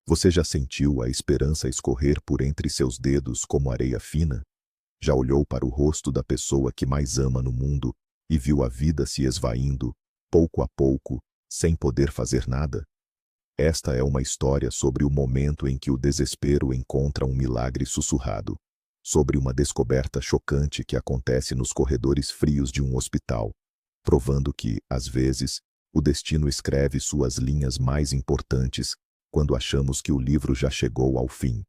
Você já sentiu a esperança escorrer por entre seus dedos como areia fina? Já olhou para o rosto da pessoa que mais ama no mundo e viu a vida se esvaindo, pouco a pouco, sem poder fazer nada? Esta é uma história sobre o momento em que o desespero encontra um milagre sussurrado, sobre uma descoberta chocante que acontece nos corredores frios de um hospital, provando que, às vezes, o destino escreve suas linhas mais importantes quando achamos que o livro já chegou ao fim.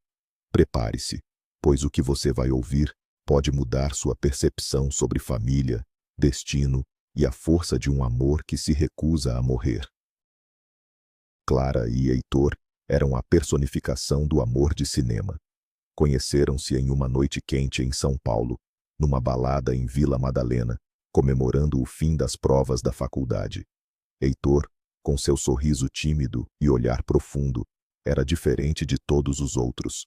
Prepare-se, pois o que você vai ouvir pode mudar sua percepção sobre família, destino e a força de um amor que se recusa a morrer. Clara e Heitor eram a personificação do amor de cinema. Conheceram-se em uma noite quente em São Paulo, numa balada em Vila Madalena, comemorando o fim das provas da faculdade. Heitor, com seu sorriso tímido e olhar profundo, era diferente de todos os outros.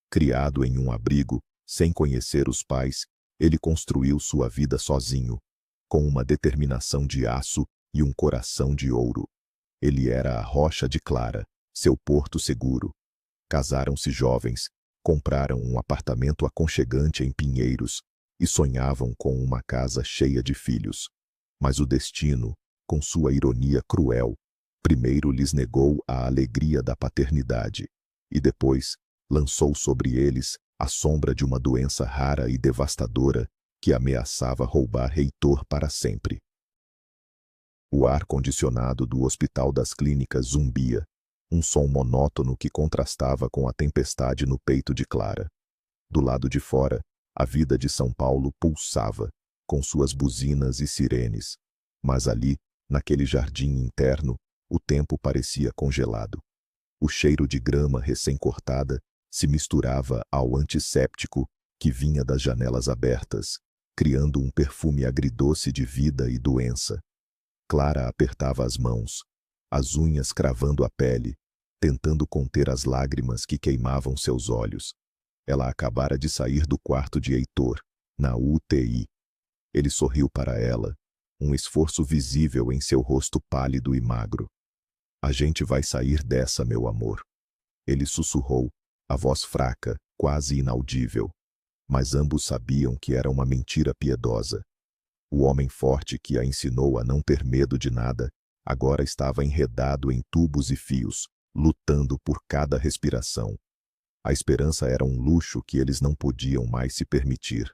Criado em um abrigo, sem conhecer os pais, ele construiu sua vida sozinho, com uma determinação de aço e um coração de ouro. Ele era a rocha de Clara, seu porto seguro. Casaram-se jovens, compraram um apartamento aconchegante em Pinheiros e sonhavam com uma casa cheia de filhos. Mas o destino, com sua ironia cruel, primeiro lhes negou a alegria da paternidade e depois lançou sobre eles a sombra de uma doença rara e devastadora que ameaçava roubar Heitor para sempre. O ar-condicionado do Hospital das Clínicas zumbia, um som monótono que contrastava com a tempestade no peito de Clara. Do lado de fora, a vida de São Paulo pulsava, com suas buzinas e sirenes. Mas ali, naquele jardim interno, o tempo parecia congelado. O cheiro de grama recém-cortada se misturava ao antisséptico que vinha das janelas abertas, criando um perfume agridoce de vida e doença. Clara apertava as mãos, as unhas cravando a pele, tentando conter as lágrimas que queimavam seus olhos. Ela acabara de sair do quarto de Heitor, na UTI. Ele sorriu para ela, um esforço visível em seu rosto pálido e magro. "A gente vai sair dessa, meu amor." Ele sussurrou, a voz fraca, quase inaudível. Mas ambos sabiam que era uma mentira piedosa. O homem forte que a ensinou a não ter medo de nada, agora estava enredado em tubos e fios, lutando por cada respiração. A esperança era um luxo que eles não podiam mais se permitir.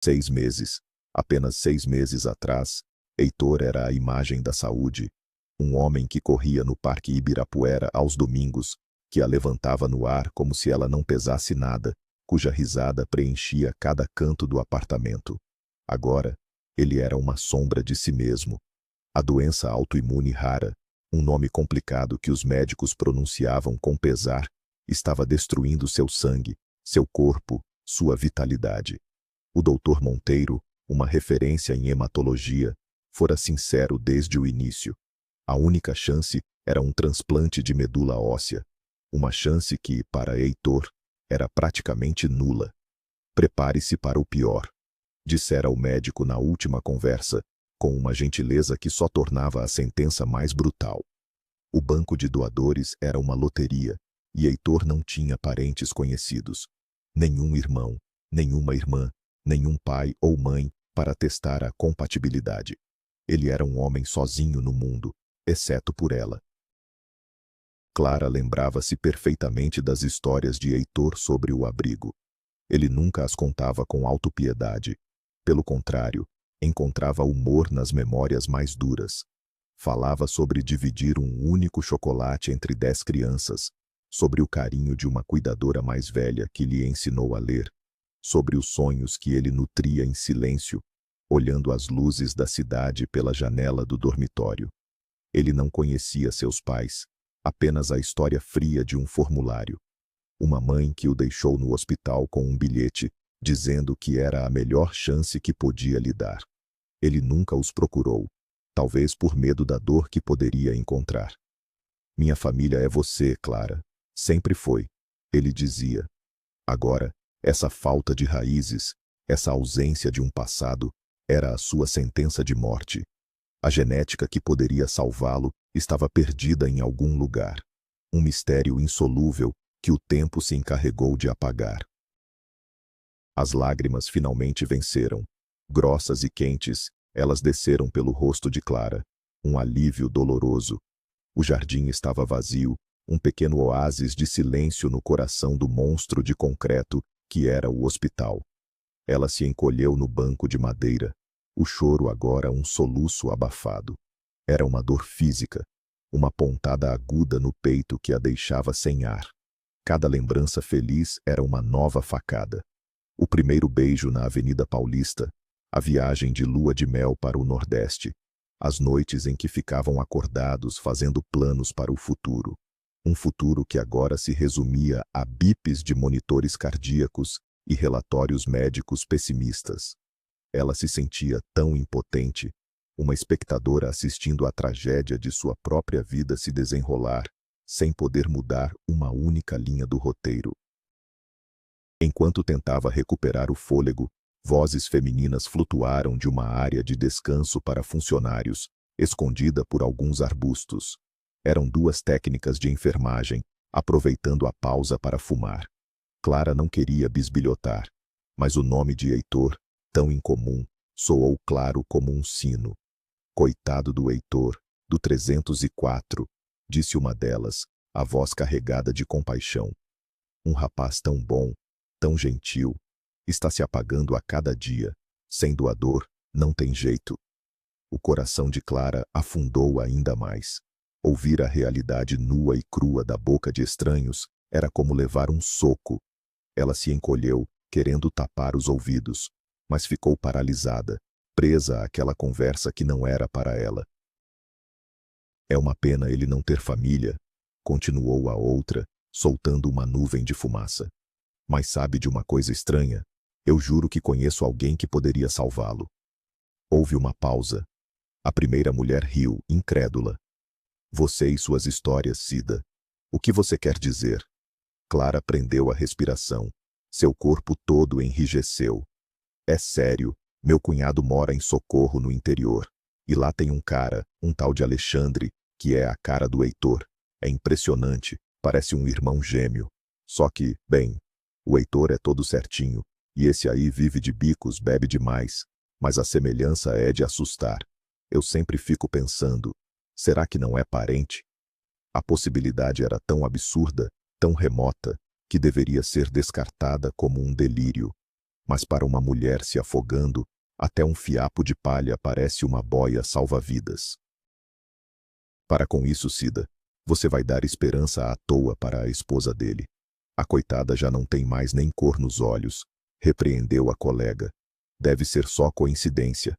6 meses, apenas 6 meses atrás, Heitor era a imagem da saúde, um homem que corria no Parque Ibirapuera aos domingos, que a levantava no ar como se ela não pesasse nada, cuja risada preenchia cada canto do apartamento. Agora, ele era uma sombra de si mesmo. A doença autoimune rara, um nome complicado que os médicos pronunciavam com pesar, estava destruindo seu sangue, seu corpo, sua vitalidade. O Dr. Monteiro, uma referência em hematologia, fora sincero desde o início. A única chance era um transplante de medula óssea, uma chance que, para Heitor, era praticamente nula. "Prepare-se para o pior", dissera o médico na última conversa, com uma gentileza que só tornava a sentença mais brutal. O banco de doadores era uma loteria, e Heitor não tinha parentes conhecidos. Nenhum irmão, nenhuma irmã, nenhum pai ou mãe para testar a compatibilidade. Ele era um homem sozinho no mundo, exceto por ela. Clara lembrava-se perfeitamente das histórias de Heitor sobre o abrigo. Ele nunca as contava com autopiedade. Pelo contrário, encontrava humor nas memórias mais duras. Falava sobre dividir um único chocolate entre 10 crianças, sobre o carinho de uma cuidadora mais velha que lhe ensinou a ler, sobre os sonhos que ele nutria em silêncio, olhando as luzes da cidade pela janela do dormitório. Ele não conhecia seus pais, apenas a história fria de um formulário. Uma mãe que o deixou no hospital com um bilhete, dizendo que era a melhor chance que podia lhe dar. Ele nunca os procurou, talvez por medo da dor que poderia encontrar. "Minha família é você, Clara. Sempre foi", ele dizia. Agora, essa falta de raízes, essa ausência de um passado, era a sua sentença de morte. A genética que poderia salvá-lo estava perdida em algum lugar. um mistério insolúvel que o tempo se encarregou de apagar. As lágrimas finalmente venceram. Grossas e quentes, elas desceram pelo rosto de Clara. Um alívio doloroso. O jardim estava vazio, um pequeno oásis de silêncio no coração do monstro de concreto que era o hospital. Ela se encolheu no banco de madeira. O choro agora um soluço abafado. Era uma dor física, uma pontada aguda no peito que a deixava sem ar. Cada lembrança feliz era uma nova facada. O primeiro beijo na Avenida Paulista, a viagem de lua de mel para o Nordeste, as noites em que ficavam acordados fazendo planos para o futuro. Um futuro que agora se resumia a bips de monitores cardíacos e relatórios médicos pessimistas. Ela se sentia tão impotente, uma espectadora assistindo à tragédia de sua própria vida se desenrolar, sem poder mudar uma única linha do roteiro. Enquanto tentava recuperar o fôlego, vozes femininas flutuaram de uma área de descanso para funcionários, escondida por alguns arbustos. Eram duas técnicas de enfermagem, aproveitando a pausa para fumar. Clara não queria bisbilhotar, mas o nome de Heitor, tão incomum, soou claro como um sino. Coitado do Heitor, do 304, disse uma delas, a voz carregada de compaixão. Um rapaz tão bom, tão gentil, está se apagando a cada dia. Sem doador, não tem jeito. O coração de Clara afundou ainda mais. Ouvir a realidade nua e crua da boca de estranhos era como levar um soco. Ela se encolheu, querendo tapar os ouvidos, mas ficou paralisada, presa àquela conversa que não era para ela. É uma pena ele não ter família, continuou a outra, soltando uma nuvem de fumaça. Mas sabe de uma coisa estranha? Eu juro que conheço alguém que poderia salvá-lo. Houve uma pausa. A primeira mulher riu, incrédula. Você e suas histórias, Cida. O que você quer dizer? Clara prendeu a respiração. Seu corpo todo enrijeceu. É sério, meu cunhado mora em Socorro, no interior. E lá tem um cara, um tal de Alexandre, que é a cara do Heitor. É impressionante, parece um irmão gêmeo. Só que, bem, o Heitor é todo certinho, e esse aí vive de bicos, bebe demais, mas a semelhança é de assustar. Eu sempre fico pensando, será que não é parente? A possibilidade era tão absurda, tão remota, que deveria ser descartada como um delírio. Mas para uma mulher se afogando, até um fiapo de palha parece uma boia salva-vidas. Para com isso, Cida, você vai dar esperança à toa para a esposa dele. A coitada já não tem mais nem cor nos olhos, repreendeu a colega. Deve ser só coincidência.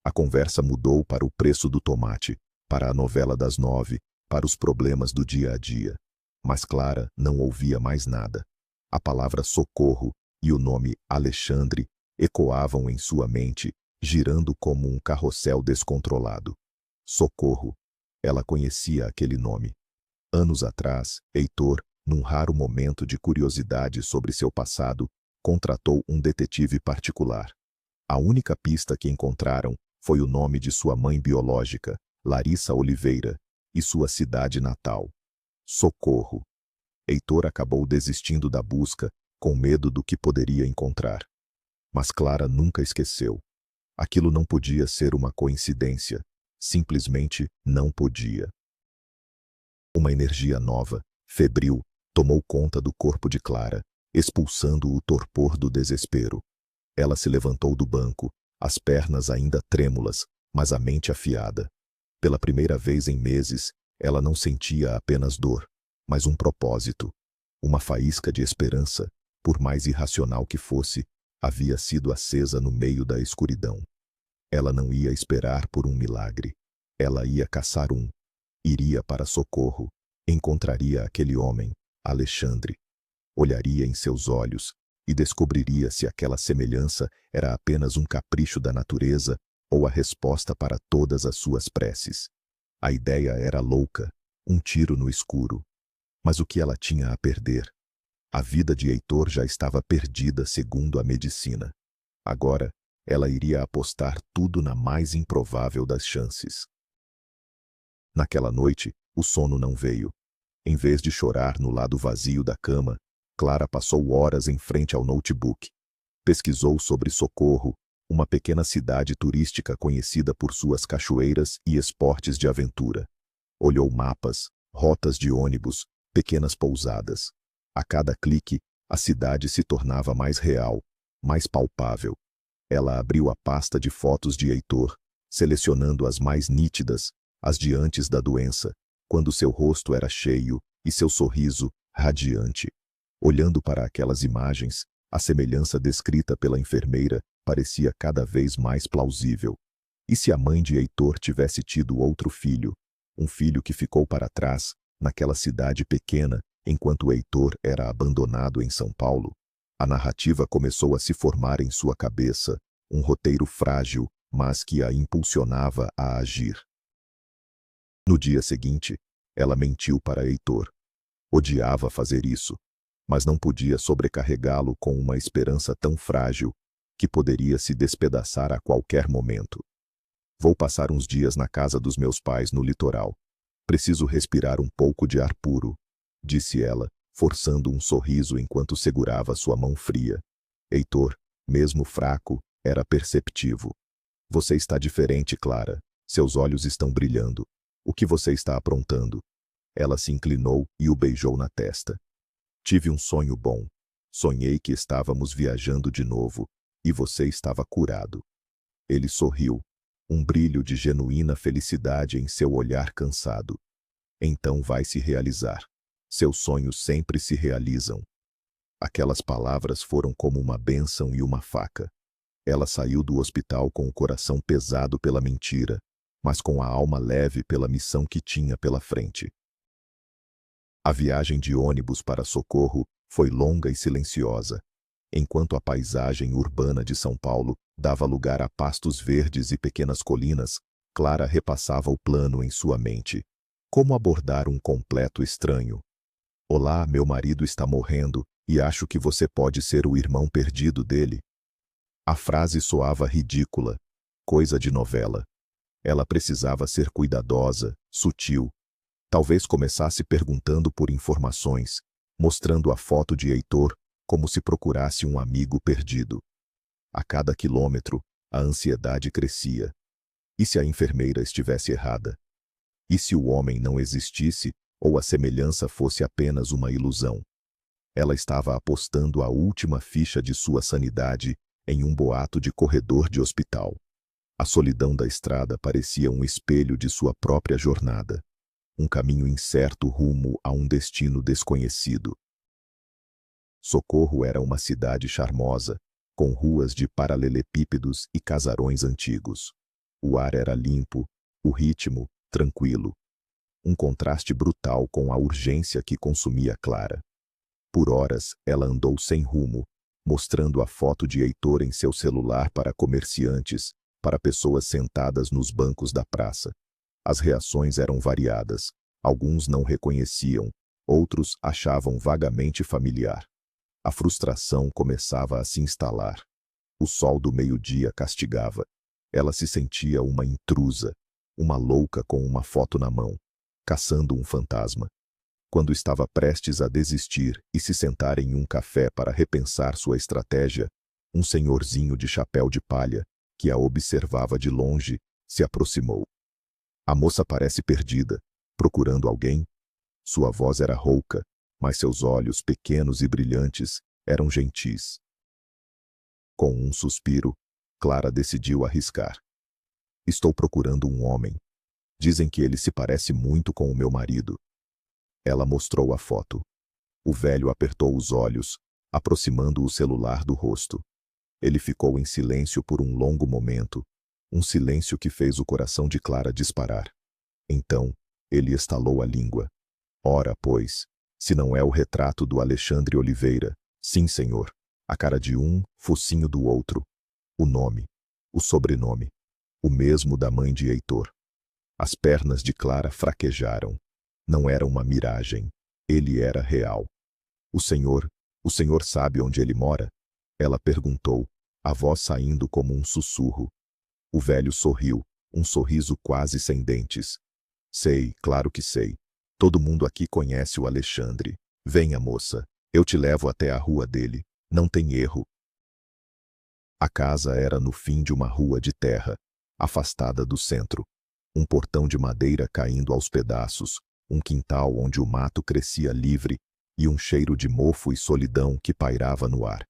A conversa mudou para o preço do tomate, para a novela das 9, para os problemas do dia a dia. Mas Clara não ouvia mais nada. A palavra socorro e o nome Alexandre ecoavam em sua mente, girando como um carrossel descontrolado. Socorro. Ela conhecia aquele nome. Anos atrás, Heitor, num raro momento de curiosidade sobre seu passado, contratou um detetive particular. A única pista que encontraram foi o nome de sua mãe biológica, Larissa Oliveira, e sua cidade natal. Socorro. Heitor acabou desistindo da busca, com medo do que poderia encontrar. Mas Clara nunca esqueceu. Aquilo não podia ser uma coincidência. Simplesmente não podia. Uma energia nova, febril, tomou conta do corpo de Clara, expulsando o torpor do desespero. Ela se levantou do banco, as pernas ainda trêmulas, mas a mente afiada. Pela primeira vez em meses, ela não sentia apenas dor, mas um propósito. Uma faísca de esperança, por mais irracional que fosse, havia sido acesa no meio da escuridão. Ela não ia esperar por um milagre. Ela ia caçar um. Iria para Socorro. Encontraria aquele homem, Alexandre. Olharia em seus olhos e descobriria se aquela semelhança era apenas um capricho da natureza ou a resposta para todas as suas preces. A ideia era louca, um tiro no escuro. Mas o que ela tinha a perder? A vida de Heitor já estava perdida segundo a medicina. Agora, ela iria apostar tudo na mais improvável das chances. Naquela noite, o sono não veio. Em vez de chorar no lado vazio da cama, Clara passou horas em frente ao notebook. Pesquisou sobre Socorro, uma pequena cidade turística conhecida por suas cachoeiras e esportes de aventura. Olhou mapas, rotas de ônibus, pequenas pousadas. A cada clique, a cidade se tornava mais real, mais palpável. Ela abriu a pasta de fotos de Heitor, selecionando as mais nítidas, as de antes da doença, quando seu rosto era cheio e seu sorriso radiante. Olhando para aquelas imagens, a semelhança descrita pela enfermeira parecia cada vez mais plausível. E se a mãe de Heitor tivesse tido outro filho, um filho que ficou para trás, naquela cidade pequena, enquanto Heitor era abandonado em São Paulo? A narrativa começou a se formar em sua cabeça, um roteiro frágil, mas que a impulsionava a agir. No dia seguinte, ela mentiu para Heitor. Odiava fazer isso, mas não podia sobrecarregá-lo com uma esperança tão frágil que poderia se despedaçar a qualquer momento. Vou passar uns dias na casa dos meus pais no litoral. Preciso respirar um pouco de ar puro, disse ela, forçando um sorriso enquanto segurava sua mão fria. Heitor, mesmo fraco, era perceptivo. Você está diferente, Clara. Seus olhos estão brilhando. O que você está aprontando? Ela se inclinou e o beijou na testa. Tive um sonho bom. Sonhei que estávamos viajando de novo, e você estava curado. Ele sorriu, um brilho de genuína felicidade em seu olhar cansado. Então vai se realizar. Seus sonhos sempre se realizam. Aquelas palavras foram como uma bênção e uma faca. Ela saiu do hospital com o coração pesado pela mentira, mas com a alma leve pela missão que tinha pela frente. A viagem de ônibus para Socorro foi longa e silenciosa, enquanto a paisagem urbana de São Paulo dava lugar a pastos verdes e pequenas colinas. Clara repassava o plano em sua mente. Como abordar um completo estranho? Olá, meu marido está morrendo, e acho que você pode ser o irmão perdido dele. A frase soava ridícula, coisa de novela. Ela precisava ser cuidadosa, sutil. Talvez começasse perguntando por informações, mostrando a foto de Heitor como se procurasse um amigo perdido. A cada quilômetro, a ansiedade crescia. E se a enfermeira estivesse errada? E se o homem não existisse, ou a semelhança fosse apenas uma ilusão? Ela estava apostando a última ficha de sua sanidade em um boato de corredor de hospital. A solidão da estrada parecia um espelho de sua própria jornada. Um caminho incerto rumo a um destino desconhecido. Socorro era uma cidade charmosa, com ruas de paralelepípedos e casarões antigos. O ar era limpo, o ritmo, tranquilo. Um contraste brutal com a urgência que consumia Clara. Por horas, ela andou sem rumo, mostrando a foto de Heitor em seu celular para comerciantes, para pessoas sentadas nos bancos da praça. As reações eram variadas. Alguns não reconheciam, outros achavam vagamente familiar. A frustração começava a se instalar. O sol do meio-dia castigava. Ela se sentia uma intrusa, uma louca com uma foto na mão, caçando um fantasma. Quando estava prestes a desistir e se sentar em um café para repensar sua estratégia, um senhorzinho de chapéu de palha, que a observava de longe, se aproximou. A moça parece perdida, procurando alguém. Sua voz era rouca, mas seus olhos pequenos e brilhantes eram gentis. Com um suspiro, Clara decidiu arriscar. Estou procurando um homem. Dizem que ele se parece muito com o meu marido. Ela mostrou a foto. O velho apertou os olhos, aproximando o celular do rosto. Ele ficou em silêncio por um longo momento, um silêncio que fez o coração de Clara disparar. Então, ele estalou a língua. Ora, pois, se não é o retrato do Alexandre Oliveira, sim, senhor, a cara de um, focinho do outro. O nome, o sobrenome, o mesmo da mãe de Heitor. As pernas de Clara fraquejaram. Não era uma miragem, ele era real. O senhor sabe onde ele mora? Ela perguntou, a voz saindo como um sussurro. O velho sorriu, um sorriso quase sem dentes. Sei, claro que sei. Todo mundo aqui conhece o Alexandre. Venha, moça. Eu te levo até a rua dele. Não tem erro. A casa era no fim de uma rua de terra, afastada do centro. Um portão de madeira caindo aos pedaços, um quintal onde o mato crescia livre e um cheiro de mofo e solidão que pairava no ar.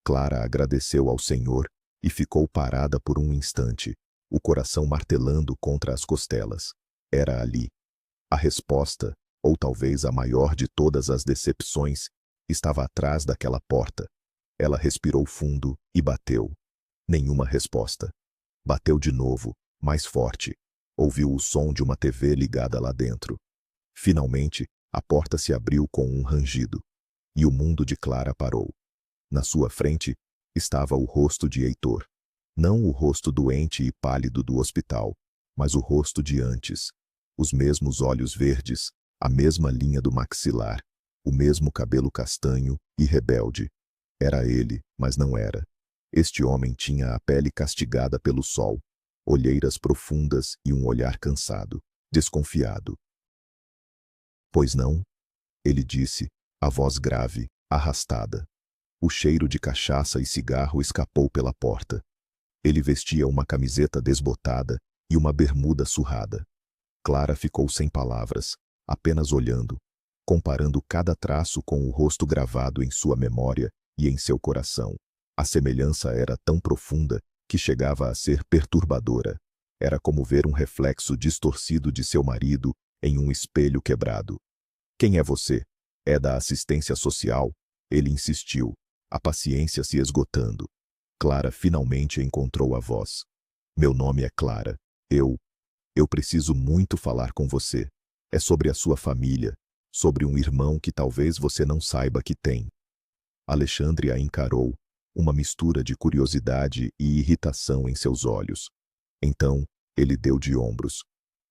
Clara agradeceu ao Senhor e ficou parada por um instante, o coração martelando contra as costelas. Era ali. A resposta, ou talvez a maior de todas as decepções, estava atrás daquela porta. Ela respirou fundo e bateu. Nenhuma resposta. Bateu de novo, mais forte. Ouviu o som de uma TV ligada lá dentro. Finalmente, a porta se abriu com um rangido. E o mundo de Clara parou. Na sua frente, estava o rosto de Heitor. Não o rosto doente e pálido do hospital, mas o rosto de antes. Os mesmos olhos verdes, a mesma linha do maxilar, o mesmo cabelo castanho e rebelde. Era ele, mas não era. Este homem tinha a pele castigada pelo sol, olheiras profundas e um olhar cansado, desconfiado. Pois não? Ele disse, a voz grave, arrastada. O cheiro de cachaça e cigarro escapou pela porta. Ele vestia uma camiseta desbotada e uma bermuda surrada. Clara ficou sem palavras, apenas olhando, comparando cada traço com o rosto gravado em sua memória e em seu coração. A semelhança era tão profunda que chegava a ser perturbadora. Era como ver um reflexo distorcido de seu marido em um espelho quebrado. Quem é você? É da assistência social? Ele insistiu, a paciência se esgotando. Clara finalmente encontrou a voz. Meu nome é Clara. Eu preciso muito falar com você. É sobre a sua família, sobre um irmão que talvez você não saiba que tem. Alexandre a encarou, uma mistura de curiosidade e irritação em seus olhos. Então, ele deu de ombros.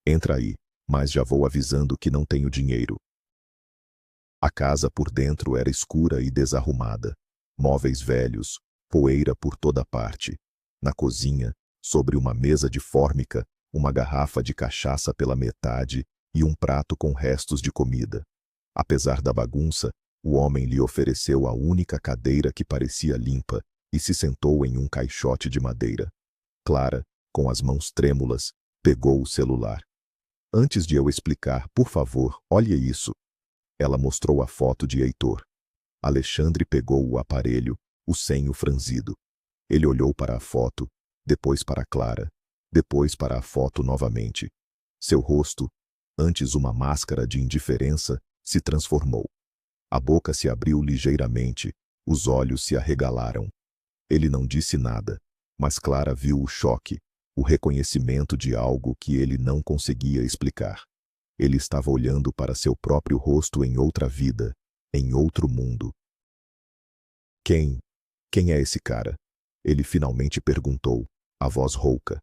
Entra aí, mas já vou avisando que não tenho dinheiro. A casa por dentro era escura e desarrumada. Móveis velhos, poeira por toda parte. Na cozinha, sobre uma mesa de fórmica, uma garrafa de cachaça pela metade e um prato com restos de comida. Apesar da bagunça, o homem lhe ofereceu a única cadeira que parecia limpa e se sentou em um caixote de madeira. Clara, com as mãos trêmulas, pegou o celular. Antes de eu explicar, por favor, olhe isso. Ela mostrou a foto de Heitor. Alexandre pegou o aparelho, o senho franzido. Ele olhou para a foto, depois para Clara, depois para a foto novamente. Seu rosto, antes uma máscara de indiferença, se transformou. A boca se abriu ligeiramente, os olhos se arregalaram. Ele não disse nada, mas Clara viu o choque, o reconhecimento de algo que ele não conseguia explicar. Ele estava olhando para seu próprio rosto em outra vida, em outro mundo. Quem é esse cara? Ele finalmente perguntou, a voz rouca.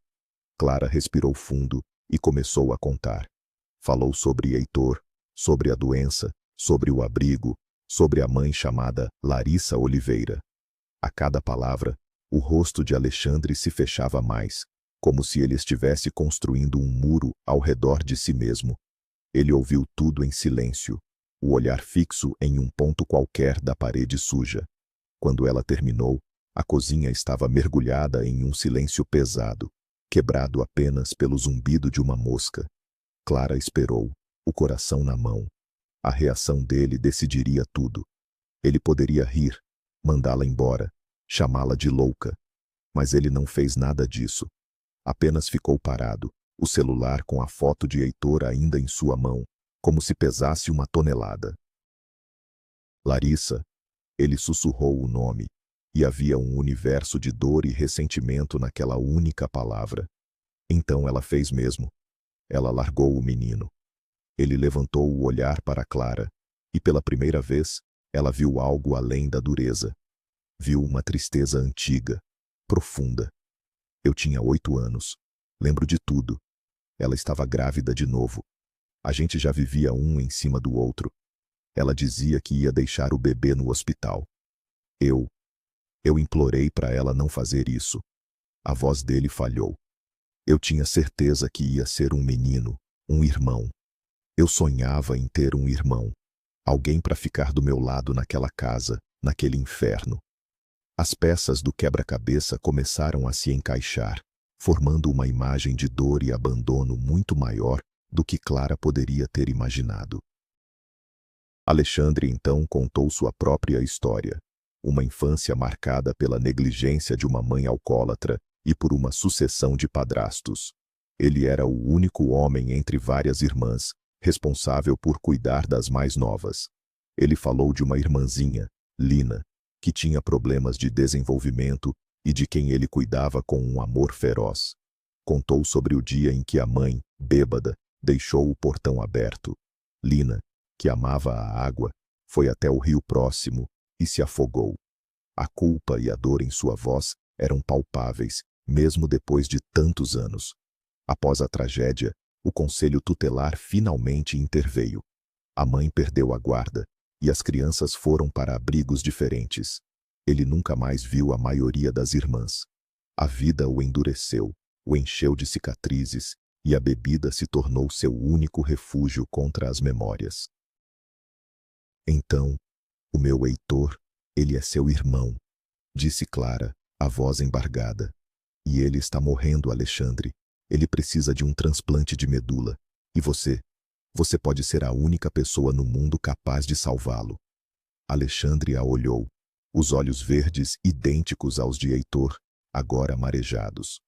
Clara respirou fundo e começou a contar. Falou sobre Heitor, sobre a doença, sobre o abrigo, sobre a mãe chamada Larissa Oliveira. A cada palavra, o rosto de Alexandre se fechava mais, como se ele estivesse construindo um muro ao redor de si mesmo. Ele ouviu tudo em silêncio, o olhar fixo em um ponto qualquer da parede suja. Quando ela terminou, a cozinha estava mergulhada em um silêncio pesado, quebrado apenas pelo zumbido de uma mosca. Clara esperou, o coração na mão. A reação dele decidiria tudo. Ele poderia rir, mandá-la embora, chamá-la de louca. Mas ele não fez nada disso. Apenas ficou parado, o celular com a foto de Heitor ainda em sua mão, como se pesasse uma tonelada. Larissa. Ele sussurrou o nome, e havia um universo de dor e ressentimento naquela única palavra. Então ela fez mesmo. Ela largou o menino. Ele levantou o olhar para Clara, e pela primeira vez, ela viu algo além da dureza. Viu uma tristeza antiga, profunda. Eu tinha 8 anos. Lembro de tudo. Ela estava grávida de novo. A gente já vivia um em cima do outro. Ela dizia que ia deixar o bebê no hospital. Eu implorei para ela não fazer isso. A voz dele falhou. Eu tinha certeza que ia ser um menino, um irmão. Eu sonhava em ter um irmão, alguém para ficar do meu lado naquela casa, naquele inferno. As peças do quebra-cabeça começaram a se encaixar, formando uma imagem de dor e abandono muito maior do que Clara poderia ter imaginado. Alexandre então contou sua própria história, uma infância marcada pela negligência de uma mãe alcoólatra e por uma sucessão de padrastos. Ele era o único homem entre várias irmãs, responsável por cuidar das mais novas. Ele falou de uma irmãzinha, Lina, que tinha problemas de desenvolvimento e de quem ele cuidava com um amor feroz. Contou sobre o dia em que a mãe, bêbada, deixou o portão aberto. Lina, que amava a água, foi até o rio próximo e se afogou. A culpa e a dor em sua voz eram palpáveis, mesmo depois de tantos anos. Após a tragédia, o conselho tutelar finalmente interveio. A mãe perdeu a guarda e as crianças foram para abrigos diferentes. Ele nunca mais viu a maioria das irmãs. A vida o endureceu, o encheu de cicatrizes e a bebida se tornou seu único refúgio contra as memórias. Então, o meu Heitor, ele é seu irmão, disse Clara, a voz embargada. E ele está morrendo, Alexandre. Ele precisa de um transplante de medula. E você pode ser a única pessoa no mundo capaz de salvá-lo. Alexandre a olhou, os olhos verdes idênticos aos de Heitor, agora marejados.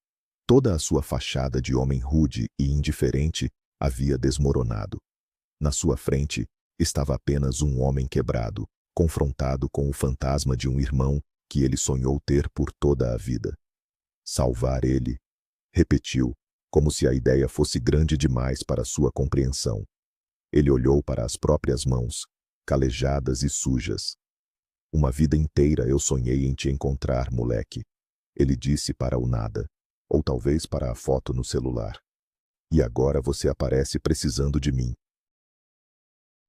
Toda a sua fachada de homem rude e indiferente havia desmoronado. Na sua frente estava apenas um homem quebrado, confrontado com o fantasma de um irmão que ele sonhou ter por toda a vida. Salvar ele, repetiu, como se a ideia fosse grande demais para sua compreensão. Ele olhou para as próprias mãos, calejadas e sujas. Uma vida inteira eu sonhei em te encontrar, moleque. Ele disse para o nada, ou talvez para a foto no celular. E agora você aparece precisando de mim.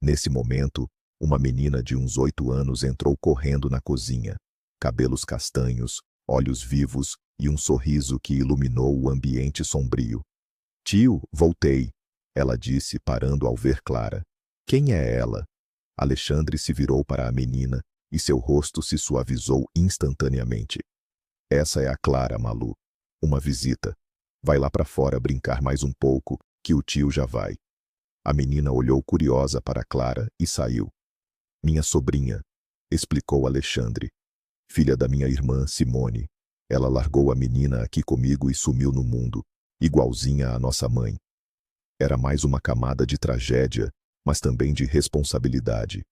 Nesse momento, uma menina de uns 8 anos entrou correndo na cozinha, cabelos castanhos, olhos vivos e um sorriso que iluminou o ambiente sombrio. Tio, voltei, ela disse, parando ao ver Clara. Quem é ela? Alexandre se virou para a menina e seu rosto se suavizou instantaneamente. Essa é a Clara, Malu. Uma visita. Vai lá para fora brincar mais um pouco, que o tio já vai. A menina olhou curiosa para Clara e saiu. Minha sobrinha, explicou Alexandre. Filha da minha irmã Simone. Ela largou a menina aqui comigo e sumiu no mundo, igualzinha à nossa mãe. Era mais uma camada de tragédia, mas também de responsabilidade.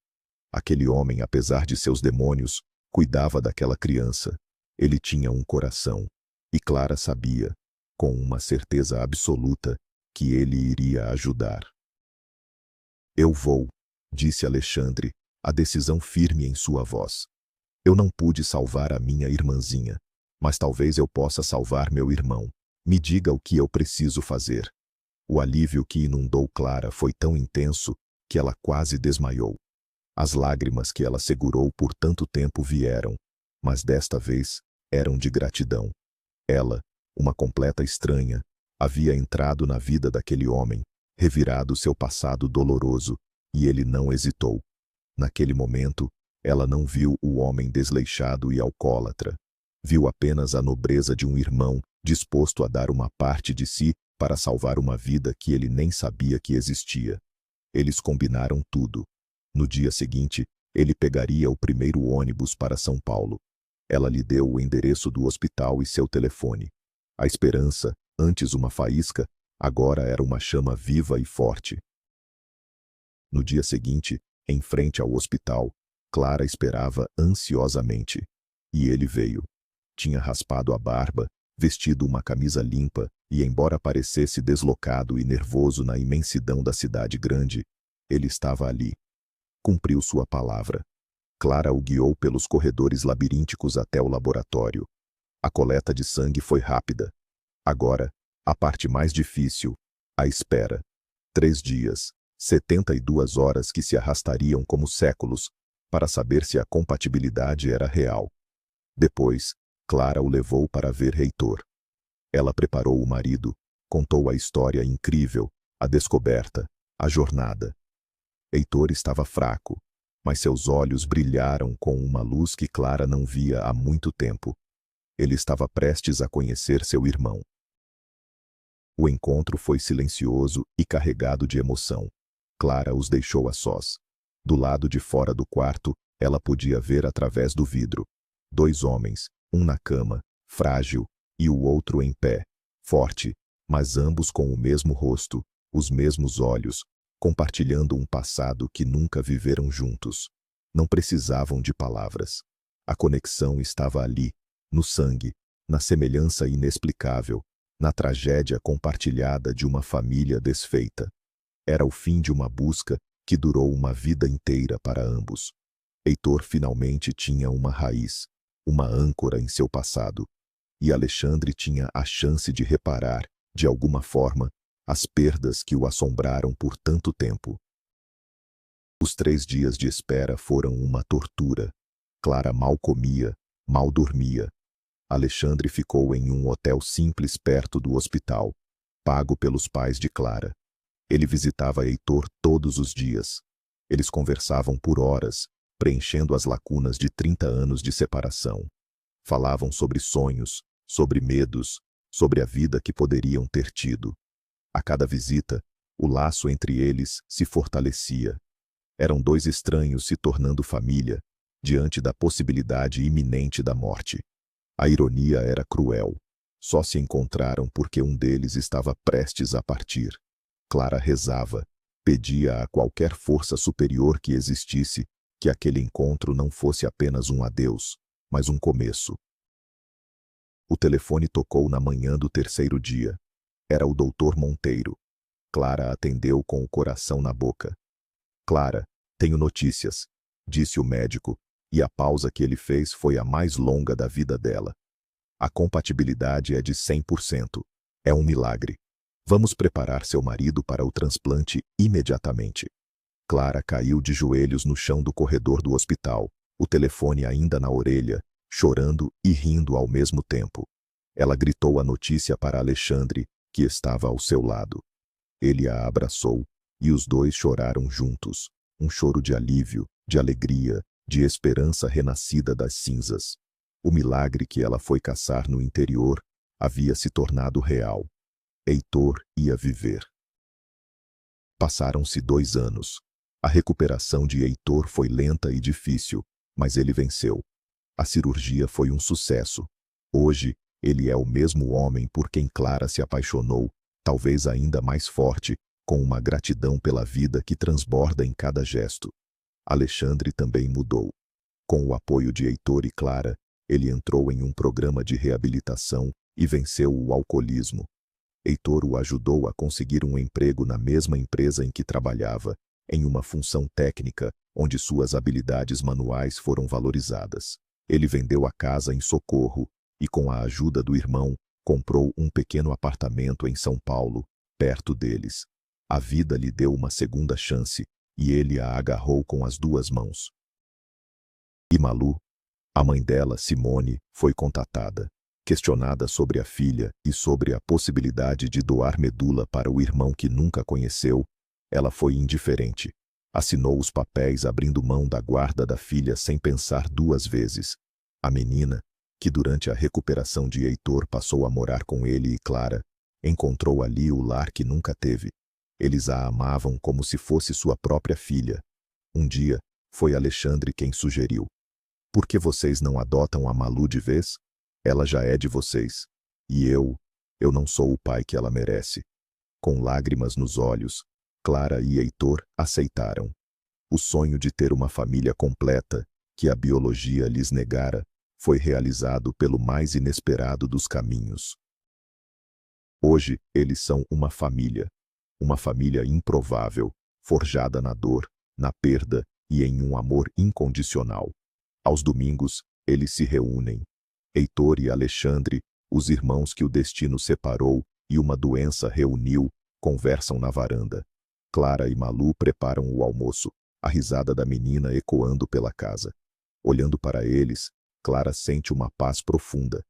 Aquele homem, apesar de seus demônios, cuidava daquela criança. Ele tinha um coração. E Clara sabia, com uma certeza absoluta, que ele iria ajudar. Eu vou, disse Alexandre, a decisão firme em sua voz. Eu não pude salvar a minha irmãzinha, mas talvez eu possa salvar meu irmão. Me diga o que eu preciso fazer. O alívio que inundou Clara foi tão intenso que ela quase desmaiou. As lágrimas que ela segurou por tanto tempo vieram, mas desta vez eram de gratidão. Ela, uma completa estranha, havia entrado na vida daquele homem, revirado seu passado doloroso, e ele não hesitou. Naquele momento, ela não viu o homem desleixado e alcoólatra. Viu apenas a nobreza de um irmão disposto a dar uma parte de si para salvar uma vida que ele nem sabia que existia. Eles combinaram tudo. No dia seguinte, ele pegaria o primeiro ônibus para São Paulo. Ela lhe deu o endereço do hospital e seu telefone. A esperança, antes uma faísca, agora era uma chama viva e forte. No dia seguinte, em frente ao hospital, Clara esperava ansiosamente. E ele veio. Tinha raspado a barba, vestido uma camisa limpa, e embora parecesse deslocado e nervoso na imensidão da cidade grande, ele estava ali. Cumpriu sua palavra. Clara o guiou pelos corredores labirínticos até o laboratório. A coleta de sangue foi rápida. Agora, a parte mais difícil, a espera. 3 dias, 72 horas que se arrastariam como séculos, para saber se a compatibilidade era real. Depois, Clara o levou para ver Heitor. Ela preparou o marido, contou a história incrível, a descoberta, A jornada. Heitor estava fraco, mas seus olhos brilharam com uma luz que Clara não via há muito tempo. Ele estava prestes a conhecer seu irmão. O encontro foi silencioso e carregado de emoção. Clara os deixou a sós. Do lado de fora do quarto, ela podia ver através do vidro. Dois homens, um na cama, frágil, e o outro em pé, forte, mas ambos com o mesmo rosto, os mesmos olhos, compartilhando um passado que nunca viveram juntos. Não precisavam de palavras. A conexão estava ali, no sangue, na semelhança inexplicável, na tragédia compartilhada de uma família desfeita. Era o fim de uma busca que durou uma vida inteira para ambos. Heitor finalmente tinha uma raiz, uma âncora em seu passado, e Alexandre tinha a chance de reparar, de alguma forma, as perdas que o assombraram por tanto tempo. Os 3 dias de espera foram uma tortura. Clara mal comia, mal dormia. Alexandre ficou em um hotel simples perto do hospital, pago pelos pais de Clara. Ele visitava Heitor todos os dias. Eles conversavam por horas, preenchendo as lacunas de 30 anos de separação. Falavam sobre sonhos, sobre medos, sobre a vida que poderiam ter tido. A cada visita, o laço entre eles se fortalecia. Eram dois estranhos se tornando família, diante da possibilidade iminente da morte. A ironia era cruel. Só se encontraram porque um deles estava prestes a partir. Clara rezava, pedia a qualquer força superior que existisse que aquele encontro não fosse apenas um adeus, mas um começo. O telefone tocou na manhã do 3º dia. Era o Dr. Monteiro. Clara atendeu com o coração na boca. Clara, tenho notícias, disse o médico, e a pausa que ele fez foi a mais longa da vida dela. A compatibilidade é de 100%. É um milagre. Vamos preparar seu marido para o transplante imediatamente. Clara caiu de joelhos no chão do corredor do hospital, o telefone ainda na orelha, chorando e rindo ao mesmo tempo. Ela gritou a notícia para Alexandre, que estava ao seu lado. Ele a abraçou, e os dois choraram juntos, um choro de alívio, de alegria, de esperança renascida das cinzas. O milagre que ela foi caçar no interior havia se tornado real. Heitor ia viver. Passaram-se 2 anos. A recuperação de Heitor foi lenta e difícil, mas ele venceu. A cirurgia foi um sucesso. Hoje, ele é o mesmo homem por quem Clara se apaixonou, talvez ainda mais forte, com uma gratidão pela vida que transborda em cada gesto. Alexandre também mudou. Com o apoio de Heitor e Clara, ele entrou em um programa de reabilitação e venceu o alcoolismo. Heitor o ajudou a conseguir um emprego na mesma empresa em que trabalhava, em uma função técnica, onde suas habilidades manuais foram valorizadas. Ele vendeu a casa em Socorro e, com a ajuda do irmão, comprou um pequeno apartamento em São Paulo, perto deles. A vida lhe deu uma segunda chance e ele a agarrou com as 2 mãos. E Malu, a mãe dela, Simone, foi contatada. Questionada sobre a filha e sobre a possibilidade de doar medula para o irmão que nunca conheceu, ela foi indiferente. Assinou os papéis abrindo mão da guarda da filha sem pensar 2 vezes. A menina, que durante a recuperação de Heitor passou a morar com ele e Clara, encontrou ali o lar que nunca teve. Eles a amavam como se fosse sua própria filha. Um dia, foi Alexandre quem sugeriu: "Por que vocês não adotam a Malu de vez? Ela já é de vocês. E eu não sou o pai que ela merece." Com lágrimas nos olhos, Clara e Heitor aceitaram. O sonho de ter uma família completa, que a biologia lhes negara, foi realizado pelo mais inesperado dos caminhos. Hoje, eles são uma família improvável, forjada na dor, na perda e em um amor incondicional. Aos domingos, eles se reúnem. Heitor e Alexandre, os irmãos que o destino separou e uma doença reuniu, conversam na varanda. Clara e Malu preparam o almoço, a risada da menina ecoando pela casa. Olhando para eles, Clara sente uma paz profunda.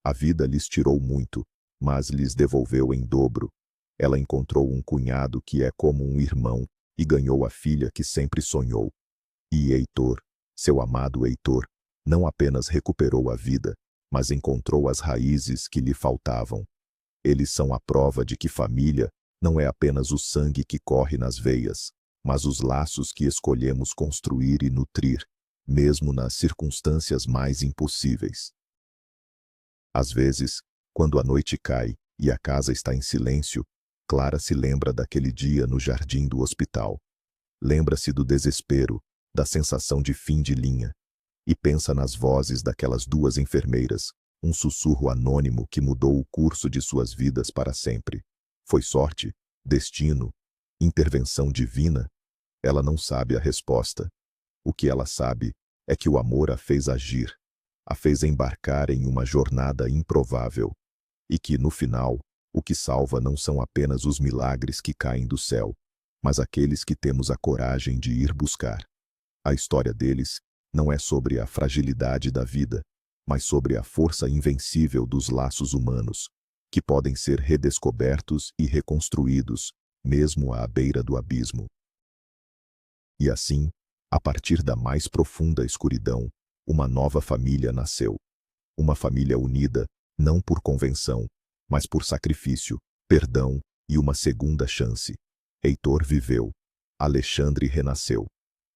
A vida lhes tirou muito, mas lhes devolveu em dobro. Ela encontrou um cunhado que é como um irmão e ganhou a filha que sempre sonhou. E Heitor, seu amado Heitor, não apenas recuperou a vida, mas encontrou as raízes que lhe faltavam. Eles são a prova de que família não é apenas o sangue que corre nas veias, mas os laços que escolhemos construir e nutrir, mesmo nas circunstâncias mais impossíveis. Às vezes, quando a noite cai e a casa está em silêncio, Clara se lembra daquele dia no jardim do hospital. Lembra-se do desespero, da sensação de fim de linha, e pensa nas vozes daquelas duas enfermeiras, um sussurro anônimo que mudou o curso de suas vidas para sempre. Foi sorte? Destino? Intervenção divina? Ela não sabe a resposta. O que ela sabe é que o amor a fez agir, a fez embarcar em uma jornada improvável, e que, no final, o que salva não são apenas os milagres que caem do céu, mas aqueles que temos a coragem de ir buscar. A história deles não é sobre a fragilidade da vida, mas sobre a força invencível dos laços humanos, que podem ser redescobertos e reconstruídos, mesmo à beira do abismo. E assim, a partir da mais profunda escuridão, uma nova família nasceu. Uma família unida, não por convenção, mas por sacrifício, perdão e uma segunda chance. Heitor viveu, Alexandre renasceu,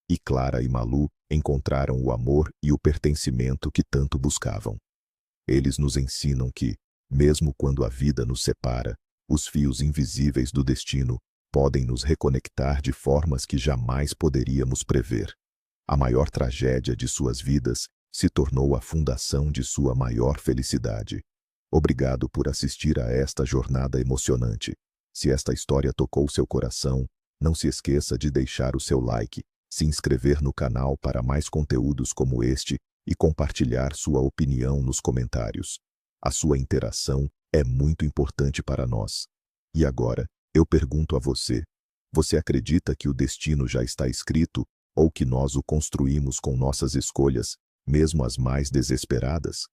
e Clara e Malu encontraram o amor e o pertencimento que tanto buscavam. Eles nos ensinam que, mesmo quando a vida nos separa, os fios invisíveis do destino podem nos reconectar de formas que jamais poderíamos prever. A maior tragédia de suas vidas se tornou a fundação de sua maior felicidade. Obrigado por assistir a esta jornada emocionante. Se esta história tocou seu coração, não se esqueça de deixar o seu like, se inscrever no canal para mais conteúdos como este e compartilhar sua opinião nos comentários. A sua interação é muito importante para nós. E agora, eu pergunto a você: você acredita que o destino já está escrito, ou que nós o construímos com nossas escolhas, mesmo as mais desesperadas?